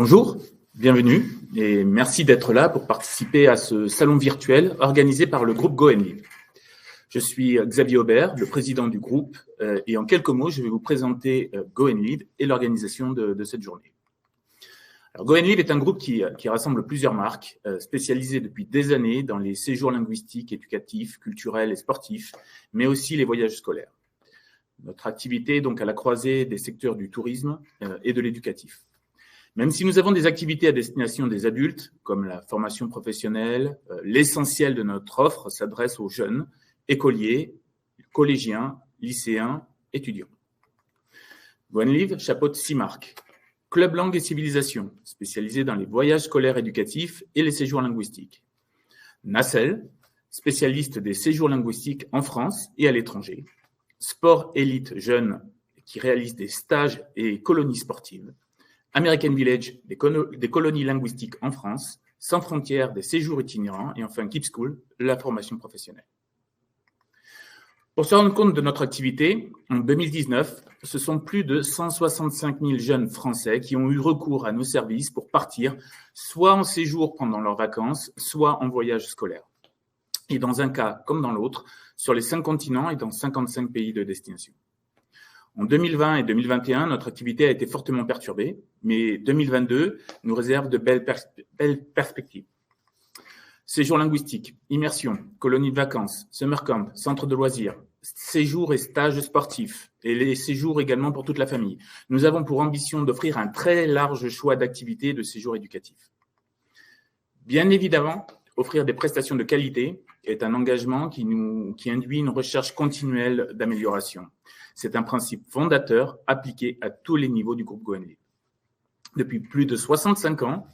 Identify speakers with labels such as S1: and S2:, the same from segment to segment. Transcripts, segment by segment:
S1: Bonjour, bienvenue et merci d'être là pour participer à ce salon virtuel organisé par le groupe GoNLib. Je suis Xavier Aubert, le président du groupe, et en quelques mots, je vais vous présenter GoNLib et l'organisation de cette journée. Alors, GoNLib est un groupe qui rassemble plusieurs marques spécialisées depuis des années dans les séjours linguistiques, éducatifs, culturels et sportifs, mais aussi les voyages scolaires. Notre activité est donc à la croisée des secteurs du tourisme et de l'éducatif. Même si nous avons des activités à destination des adultes, comme la formation professionnelle, l'essentiel de notre offre s'adresse aux jeunes, écoliers, collégiens, lycéens, étudiants. GoNLib chapeaute 6 marques. Club Langue et Civilisation, spécialisé dans les voyages scolaires éducatifs et les séjours linguistiques. Nacelle, spécialiste des séjours linguistiques en France et à l'étranger. Sport Élite Jeunes, qui réalise des stages et colonies sportives. American Village, des colonies linguistiques en France. Sans frontières, des séjours itinérants. Et enfin, Keep School, la formation professionnelle. Pour se rendre compte de notre activité, en 2019, ce sont plus de 165 000 jeunes Français qui ont eu recours à nos services pour partir soit en séjour pendant leurs vacances, soit en voyage scolaire. Et dans un cas comme dans l'autre, sur les 5 continents et dans 55 pays de destination. En 2020 et 2021, notre activité a été fortement perturbée, mais 2022 nous réserve de belles perspectives. Séjours linguistiques, immersion, colonies de vacances, summer camp, centre de loisirs, séjours et stages sportifs, et les séjours également pour toute la famille. Nous avons pour ambition d'offrir un très large choix d'activités et de séjours éducatifs. Bien évidemment, offrir des prestations de qualité est un engagement qui induit une recherche continuelle d'amélioration. C'est un principe fondateur appliqué à tous les niveaux du groupe GoNLib. Depuis plus de 65 ans,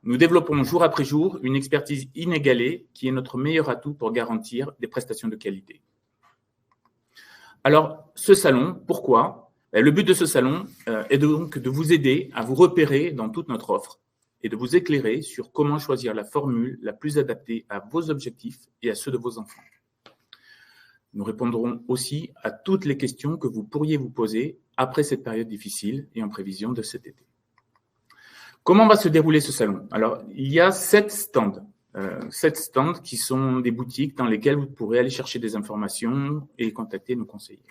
S1: nous développons jour après jour une expertise inégalée qui est notre meilleur atout pour garantir des prestations de qualité. Alors, ce salon, pourquoi ? Le but de ce salon est donc de vous aider à vous repérer dans toute notre offre et de vous éclairer sur comment choisir la formule la plus adaptée à vos objectifs et à ceux de vos enfants. Nous répondrons aussi à toutes les questions que vous pourriez vous poser après cette période difficile et en prévision de cet été. Comment va se dérouler ce salon ? Alors, il y a 7 stands. 7 stands qui sont des boutiques dans lesquelles vous pourrez aller chercher des informations et contacter nos conseillers.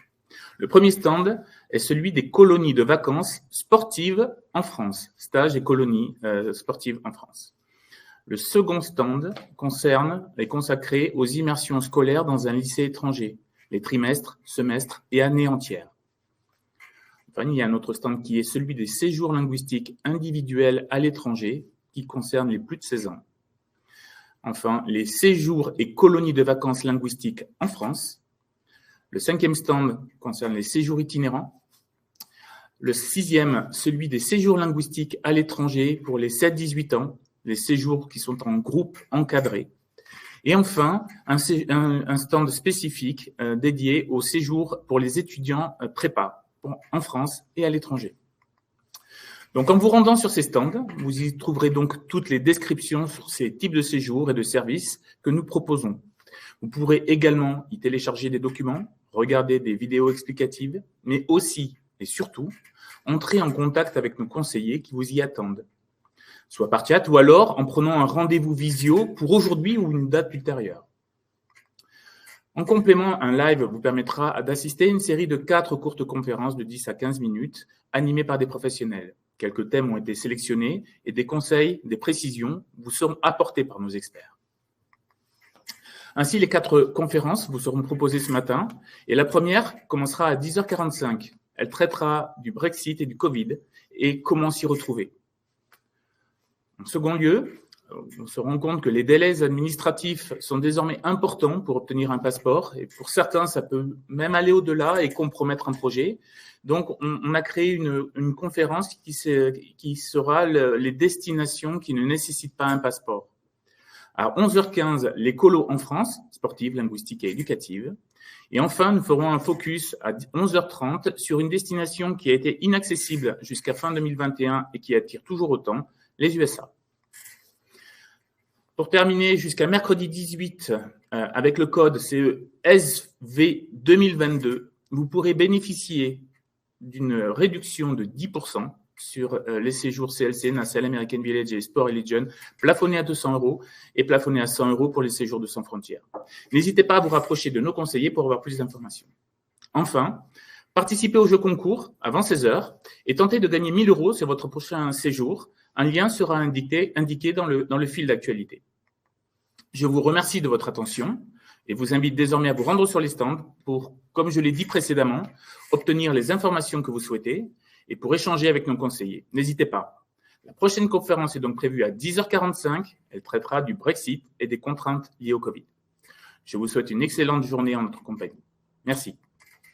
S1: Le premier stand est celui des colonies de vacances sportives en France, stages et colonies sportives en France. Le second stand est consacré aux immersions scolaires dans un lycée étranger, les trimestres, semestres et années entières. Enfin, il y a un autre stand qui est celui des séjours linguistiques individuels à l'étranger qui concerne les plus de 16 ans. Enfin, les séjours et colonies de vacances linguistiques en France. Le 5e stand concerne les séjours itinérants. Le 6e, celui des séjours linguistiques à l'étranger pour les 7-18 ans, les séjours qui sont en groupe encadré. Et enfin, un stand spécifique dédié aux séjours pour les étudiants prépa en France et à l'étranger. Donc, en vous rendant sur ces stands, vous y trouverez donc toutes les descriptions sur ces types de séjours et de services que nous proposons. Vous pourrez également y télécharger des documents, regarder des vidéos explicatives, mais aussi et surtout entrer en contact avec nos conseillers qui vous y attendent, soit par chat ou alors en prenant un rendez-vous visio pour aujourd'hui ou une date ultérieure. En complément, un live vous permettra d'assister à une série de 4 courtes conférences de 10 à 15 minutes animées par des professionnels. Quelques thèmes ont été sélectionnés et des conseils, des précisions vous seront apportés par nos experts. Ainsi, les 4 conférences vous seront proposées ce matin et la première commencera à 10h45. Elle traitera du Brexit et du Covid et comment s'y retrouver. En second lieu, on se rend compte que les délais administratifs sont désormais importants pour obtenir un passeport et pour certains, ça peut même aller au-delà et compromettre un projet. Donc, on a créé une conférence qui sera les destinations qui ne nécessitent pas un passeport. À 11h15, les colos en France, sportives, linguistiques et éducatives. Et enfin, nous ferons un focus à 11h30 sur une destination qui a été inaccessible jusqu'à fin 2021 et qui attire toujours autant, les USA. Pour terminer, jusqu'à mercredi 18, avec le code CESV 2022, vous pourrez bénéficier d'une réduction de 10% sur les séjours CLC, Nacelle, American Village et Sport et Legion, plafonnés à 200 € et plafonnés à 100 € pour les séjours de Sans Frontières. N'hésitez pas à vous rapprocher de nos conseillers pour avoir plus d'informations. Enfin, participez au jeu concours avant 16 h et tentez de gagner 1 000 € sur votre prochain séjour. Un lien sera indiqué dans le fil d'actualité. Je vous remercie de votre attention et vous invite désormais à vous rendre sur les stands pour, comme je l'ai dit précédemment, obtenir les informations que vous souhaitez et pour échanger avec nos conseillers. N'hésitez pas. La prochaine conférence est donc prévue à 10h45. Elle traitera du Brexit et des contraintes liées au Covid. Je vous souhaite une excellente journée en notre compagnie. Merci.